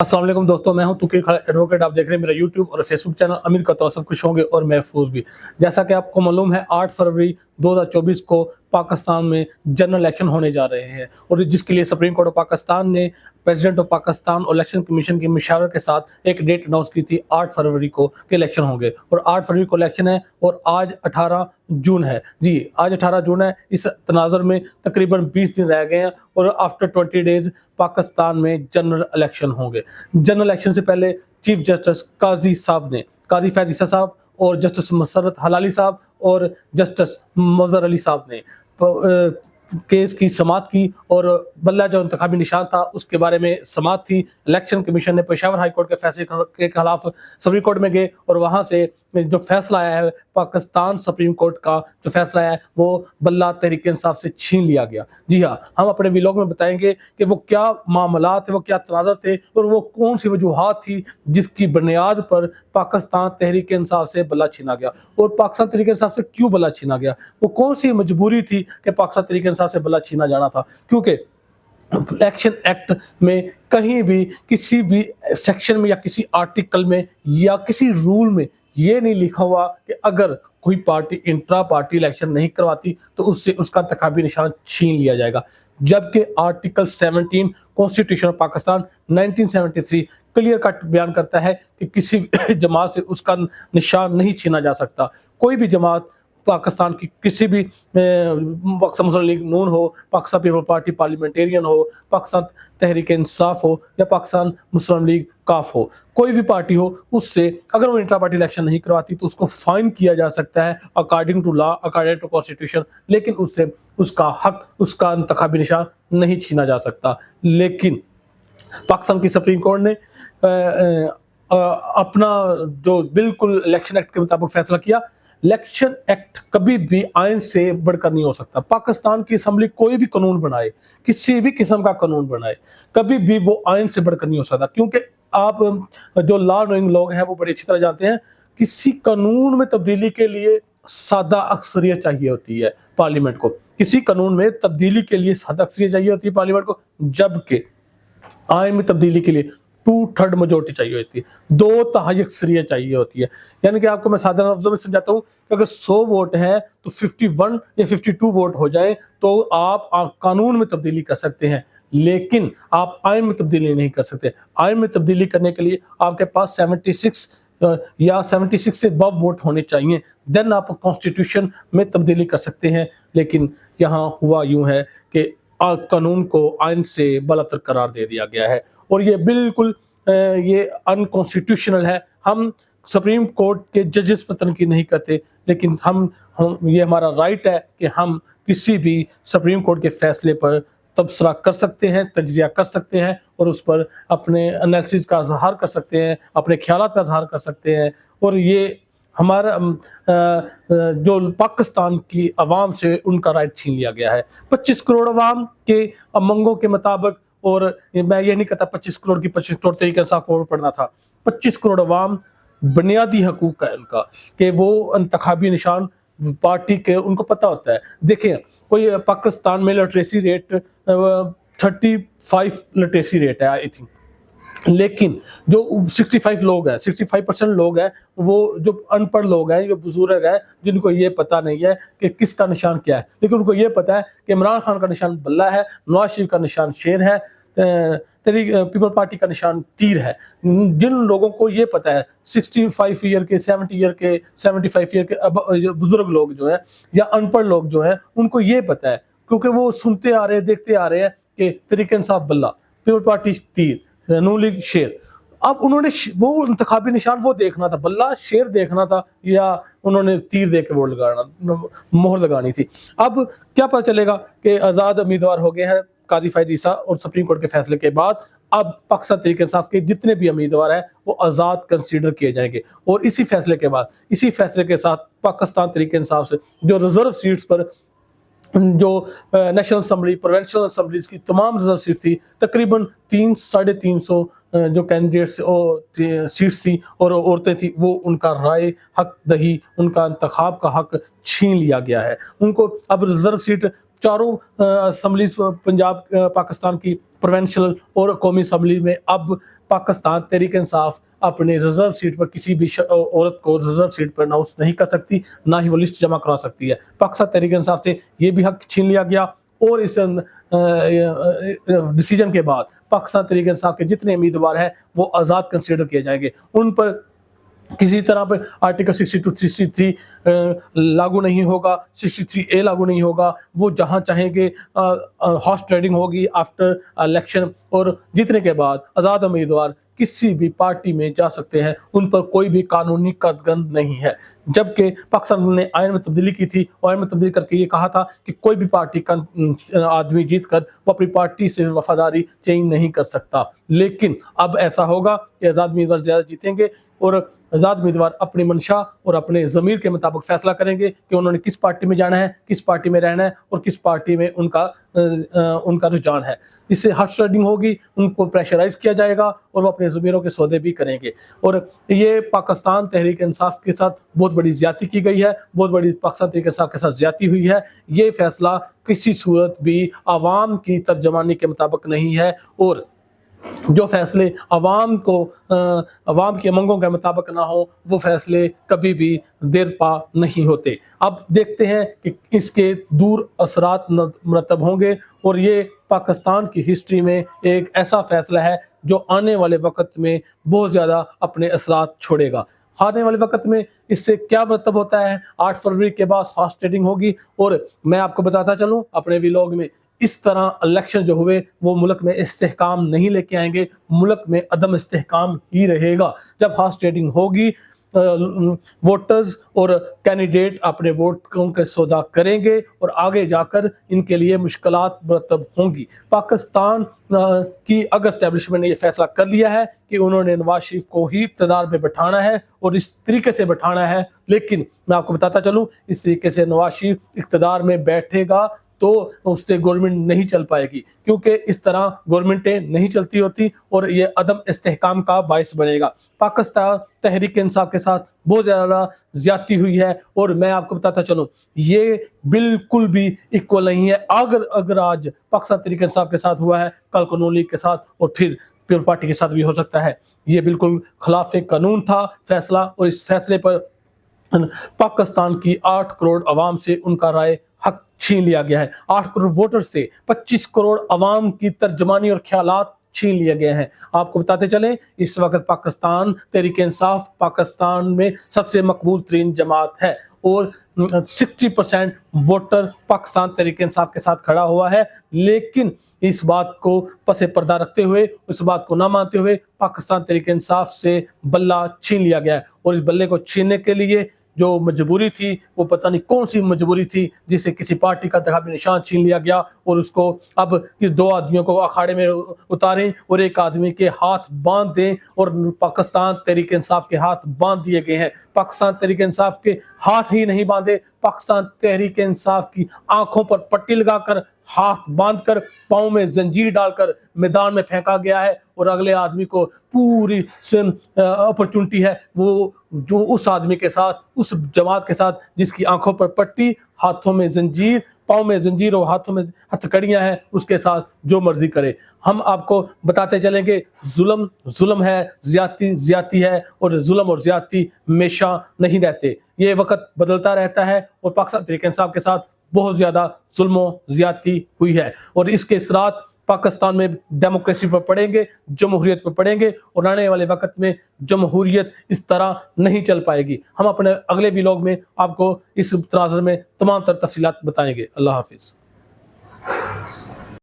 अस्सलाम वालेकुम दोस्तों, मैं हूं तुकीर खालिद एडवोकेट। आप देख रहे हैं मेरा यूट्यूब और फेसबुक चैनल। उम्मीद करता हूं सब खुश होंगे और महफूज भी। जैसा कि आपको मालूम है, 8 फरवरी 2024 को पाकिस्तान में जनरल इलेक्शन होने जा रहे हैं और जिसके लिए सुप्रीम कोर्ट ऑफ पाकिस्तान ने प्रेसिडेंट ऑफ पाकिस्तान और इलेक्शन कमीशन की मशावरत के साथ एक डेट अनाउंस की थी 8 फरवरी को कि इलेक्शन होंगे। और 8 फरवरी को इलेक्शन है और आज 18 जून है। जी, आज 18 जून है। इस तनाज़ुर में तकरीबन 20 दिन रह गए हैं और आफ्टर 20 डेज पाकिस्तान में जनरल इलेक्शन होंगे। जनरल इलेक्शन से पहले चीफ जस्टिस काजी फैज़ ईसा साहब और जस्टिस मसरत हलाली साहब और जस्टिस मज़हर अली साहब ने केस की समाअत की और बल्ला जो इंतखाबी निशान था उसके बारे में समाअत थी। इलेक्शन कमीशन ने पेशावर हाई कोर्ट के फैसले के खिलाफ सुप्रीम कोर्ट में गए और वहाँ से जो फैसला आया है, पाकिस्तान सुप्रीम कोर्ट का जो फैसला आया है, वो बल्ला तहरीक इंसाफ से छीन लिया गया। जी हाँ, हम अपने व्लॉग में बताएंगे कि वो क्या मामलात थे, वो क्या तनाज़ुर थे और वो कौन सी वजूहात थी जिसकी बुनियाद पर पाकिस्तान तहरीक इंसाफ से बल्ला छीना गया और पाकिस्तान तहरीक इंसाफ से क्यों बल्ला छीना गया। वो कौन सी मजबूरी थी कि पाकिस्तान तहरीक इंसाफ से बल्ला छीना जाना था, क्योंकि इलेक्शन एक्ट में कहीं भी किसी भी सेक्शन में या किसी आर्टिकल में या किसी रूल में ये नहीं लिखा हुआ कि अगर कोई पार्टी इंट्रा पार्टी इलेक्शन नहीं करवाती तो उससे उसका इंतखाबी निशान छीन लिया जाएगा। जबकि article 17 constitution of Pakistan 1973 clear cut बयान करता है कि किसी जमात से उसका निशान नहीं छीना जा सकता। कोई भी जमात पाकिस्तान की किसी भी पाकिस्तान मुस्लिम लीग नून हो, पाकिस्तान पीपल पार्टी पार्लियामेंटेरियन हो, पाकिस्तान तहरीक इंसाफ हो या पाकिस्तान मुस्लिम लीग काफ हो, कोई भी पार्टी हो, उससे अगर वो इंट्रा पार्टी इलेक्शन नहीं करवाती तो उसको फाइन किया जा सकता है according to law, according to constitution, लेकिन उससे उसका हक, उसका इंतखाबी निशान नहीं छीना जा सकता। लेकिन पाकिस्तान की सुप्रीम कोर्ट ने अपना जो बिल्कुल इलेक्शन एक्ट के मुताबिक फैसला किया। इलेक्शन एक्ट कभी भी आइन से बढ़कर नहीं हो सकता। पाकिस्तान की असम्बली कोई भी कानून बनाए, किसी भी किस्म का कानून बनाए, कभी भी वो आइन से बढ़कर नहीं हो सकता, क्योंकि आप जो लॉ नोइंग लोग हैं वो बड़ी अच्छी तरह जानते हैं, किसी कानून में तब्दीली के लिए सादा अक्सरियत चाहिए होती है पार्लियामेंट को। किसी कानून में तब्दीली के लिए सादा अक्सरियत चाहिए होती है पार्लियामेंट को, जबकि आइन में तब्दीली के लिए 2/3 मेजोरिटी चाहिए होती है, 2/3 अक्सरियत चाहिए होती है। यानी कि आपको मैं साधारण लफ्ज़ों में समझाता हूँ कि अगर 100 वोट हैं तो 51 या 52 वोट हो जाएं तो आप कानून में तब्दीली कर सकते हैं, लेकिन आप आइन में तब्दीली नहीं कर सकते। आइन में तब्दीली करने के लिए आपके पास 76 या 76 से अबव वोट होने चाहिए, देन आप कॉन्स्टिट्यूशन में तब्दीली कर सकते हैं। लेकिन यहाँ हुआ यूं है कि कानून को आइन से बालातर करार दे दिया गया है और ये बिल्कुल ये अनकॉन्स्टिट्यूशनल है। हम सुप्रीम कोर्ट के जजेस पर तनकीद नहीं करते, लेकिन हम ये हमारा राइट है कि हम किसी भी सुप्रीम कोर्ट के फैसले पर तबसरा कर सकते हैं, तज्जिया कर सकते हैं और उस पर अपने एनालिसिस का इजहार कर सकते हैं, अपने ख्यालात का इजहार कर सकते हैं। और ये हमारा जो पाकिस्तान की आवाम से उनका राइट छीन लिया गया है। 25 करोड़ आवाम के अमंगों के मुताबिक, और मैं ये नहीं कहता 25 करोड़ की 25 करोड़ तरीके से आपको पढ़ना था, 25 करोड़ अवाम बुनियादी हकूक है उनका कि वो इंतखाबी निशान पार्टी के उनको पता होता है। देखें, कोई पाकिस्तान में लिटरेसी रेट 35 लिटरेसी रेट है आई थिंक, लेकिन जो 65 लोग हैं, 65% लोग हैं, वो जो अनपढ़ लोग हैं, जो बुजुर्ग हैं, जिनको ये पता नहीं है कि किसका निशान क्या है, लेकिन उनको ये पता है कि इमरान खान का निशान बल्ला है, नवाज शरीफ का निशान शेर है, पीपल पार्टी का निशान तीर है। जिन लोगों को ये पता है, 65 ईयर के, 70 ईयर के, 75 ईयर के बुजुर्ग लोग जो हैं या अनपढ़ लोग जो हैं, उनको ये पता है क्योंकि वो सुनते आ रहे हैं, देखते आ रहे हैं कि तहरीक इंसाफ बल्ला, पीपल पार्टी तीर, नून लीग शेर। अब उन्होंने वो इंतखाबी निशान वो देखना था, बल्ला शेर देखना था या उन्होंने तीर दे के वोट लगाना, मोहर लगानी थी। अब क्या पता चलेगा कि आज़ाद उम्मीदवार हो गए हैं काजी फैज़ ईसा और सुप्रीम कोर्ट के फैसले के बाद अब पाकिस्तान तहरीक इंसाफ के जितने भी उम्मीदवार हैं वो आज़ाद कंसीडर किए जाएंगे। और इसी फैसले के बाद, इसी फैसले के साथ पाकिस्तान तहरीक इंसाफ से जो रिजर्व सीट्स पर, जो नेशनल असम्बली, प्रोविंशियल असम्बलीज की तमाम रिजर्व सीट थी, तकरीबन 300-350 जो कैंडिडेट्स और सीट्स थी और औरतें थी, वो उनका राय हक दही, उनका इंतखाब का हक छीन लिया गया है। उनको अब रिजर्व सीट चारों असम्बलीज पंजाब पाकिस्तान की प्रोविंशियल और कौमी असम्बली में अब पाकिस्तान तहरीक इंसाफ अपने रिजर्व सीट पर किसी भी औरत को रिजर्व सीट पर अनाउंस नहीं कर सकती, ना ही वो लिस्ट जमा करा सकती है। पाकिस्तान तहरीक इंसाफ से ये भी हक छीन लिया गया और इस डिसीजन के बाद पाकिस्तान तहरीक इंसाफ के जितने उम्मीदवार हैं वो आज़ाद कंसीडर किए जाएंगे। उन पर किसी तरह पर आर्टिकल 62, 63 लागू नहीं होगा, 63A लागू नहीं होगा। वो जहां चाहेंगे हॉर्स ट्रेडिंग होगी आफ्टर इलेक्शन, और जीतने के बाद आज़ाद उम्मीदवार किसी भी पार्टी में जा सकते हैं, उन पर कोई भी कानूनी कदगन नहीं है। जबकि पाकिस्तान ने आयन में तब्दीली की थी, आयन में तब्दीली करके ये कहा था कि कोई भी पार्टी का आदमी जीत कर वो अपनी पार्टी से वफादारी चेंज नहीं कर सकता। लेकिन अब ऐसा होगा कि आज़ाद उम्मीदवार ज़्यादा जीतेंगे और आज़ाद उम्मीदवार अपनी मंशा और अपने ज़मीर के मुताबिक फैसला करेंगे कि उन्होंने किस पार्टी में जाना है, किस पार्टी में रहना है और किस पार्टी में उनका रुझान है। इससे हॉर्स ट्रेडिंग होगी, उनको प्रेशराइज किया जाएगा और वो अपने ज़मीरों के सौदे भी करेंगे। और ये पाकिस्तान तहरीक इंसाफ के साथ बहुत बड़ी ज़्यादती की गई है, बहुत बड़ी पाकिस्तान तहरीक इंसाफ के साथ ज़्यादती हुई है। ये फैसला किसी सूरत भी आवाम की तर्जमानी के मुताबिक नहीं है और जो फैसले अवाम की उमंगों के मुताबिक ना हो, वो फैसले कभी भी देर पा नहीं होते। अब देखते हैं कि इसके दूर असरात मुरतब होंगे और ये पाकिस्तान की हिस्ट्री में एक ऐसा फैसला है जो आने वाले वक्त में बहुत ज़्यादा अपने असरात छोड़ेगा। आने वाले वक्त में इससे क्या मतलब होता है, 8 फरवरी के बाद हॉर्स ट्रेडिंग होगी। और मैं आपको बताता चलूँ अपने व्लॉग में, इस तरह इलेक्शन जो हुए वो मुल्क में इस्तेहकाम नहीं लेके आएंगे, मुल्क में अदम इस्तेहकाम ही रहेगा। जब हॉर्स ट्रेडिंग होगी, वोटर्स और कैंडिडेट अपने वोटों के सौदा करेंगे और आगे जाकर इनके लिए मुश्किलात मुरतब होंगी। पाकिस्तान की अगर एस्टेब्लिशमेंट ने यह फैसला कर लिया है कि उन्होंने नवाज शरीफ को ही इक़्तिदार में बैठाना है और इस तरीके से बैठाना है, लेकिन मैं आपको बताता चलूँ इस तरीके से नवाज शरीफ इक़्तिदार में बैठेगा तो उससे गवर्नमेंट नहीं चल पाएगी, क्योंकि इस तरह गवर्नमेंटें नहीं चलती होती और ये अदम इस्तेहकाम का बायस बनेगा। पाकिस्तान तहरीक इंसाफ के साथ बहुत ज़्यादा ज़्यादती हुई है और मैं आपको बताता चलूँ ये बिल्कुल भी इक्वल नहीं है। अगर आज पाकिस्तान तहरीक इंसाफ के साथ हुआ है, कल कानून लीग के साथ और फिर पीपल पार्टी के साथ भी हो सकता है। ये बिल्कुल खिलाफ कानून था फैसला और इस फैसले पर पाकिस्तान की 8 करोड़ अवाम से उनका राय हक छीन लिया गया है। 8 करोड़ वोटर से 25 करोड़ अवाम की तर्जमानी और ख्यालात छीन लिए गए हैं। आपको बताते चलें इस वक्त पाकिस्तान तहरीक इंसाफ पाकिस्तान में सबसे मकबूल तरीन जमात है और 60% वोटर पाकिस्तान तहरीक इंसाफ के साथ खड़ा हुआ है। लेकिन इस बात को पसे पर्दा रखते हुए, इस बात को ना मानते हुए पाकिस्तान तहरीक इंसाफ से बल्ला छीन लिया गया है और इस बल्ले को छीनने के लिए जो मजबूरी थी वो पता नहीं कौन सी मजबूरी थी, जिससे किसी पार्टी का इंतखाबी निशान छीन लिया गया और उसको अब कि 2 आदमियों को अखाड़े में उतारें और एक आदमी के हाथ बांध दें और पाकिस्तान तहरीक इंसाफ के हाथ बांध दिए गए हैं। पाकिस्तान तहरीक इंसाफ के हाथ ही नहीं बांधे, पाकिस्तान तहरीक इंसाफ की आंखों पर पट्टी लगाकर हाथ बांधकर पाँव में जंजीर डालकर मैदान में फेंका गया है और अगले आदमी को पूरी अपॉर्चुनिटी है वो जो उस आदमी के साथ, उस जमात के साथ जिसकी आंखों पर पट्टी, हाथों में जंजीर, पाँव में जंजीर और हाथों में हथकड़ियां हैं, उसके साथ जो मर्जी करे। हम आपको बताते चलेंगे जुल्म है, ज्यादती है और जुल्म और ज्यादती हमेशा नहीं रहते, ये वक्त बदलता रहता है और पाकिस्तान तहरीक इंसाफ के साथ बहुत ज़्यादा जुल्म ज्यादती हुई है और इसके असरात पाकिस्तान में डेमोक्रेसी पर पड़ेंगे, जमहूरियत पर पड़ेंगे और आने वाले वक्त में जमहूरियत इस तरह नहीं चल पाएगी। हम अपने अगले व्लॉग में आपको इस तनाज़ुर में तमाम तर तफसीलात बताएंगे। अल्लाह हाफिज़।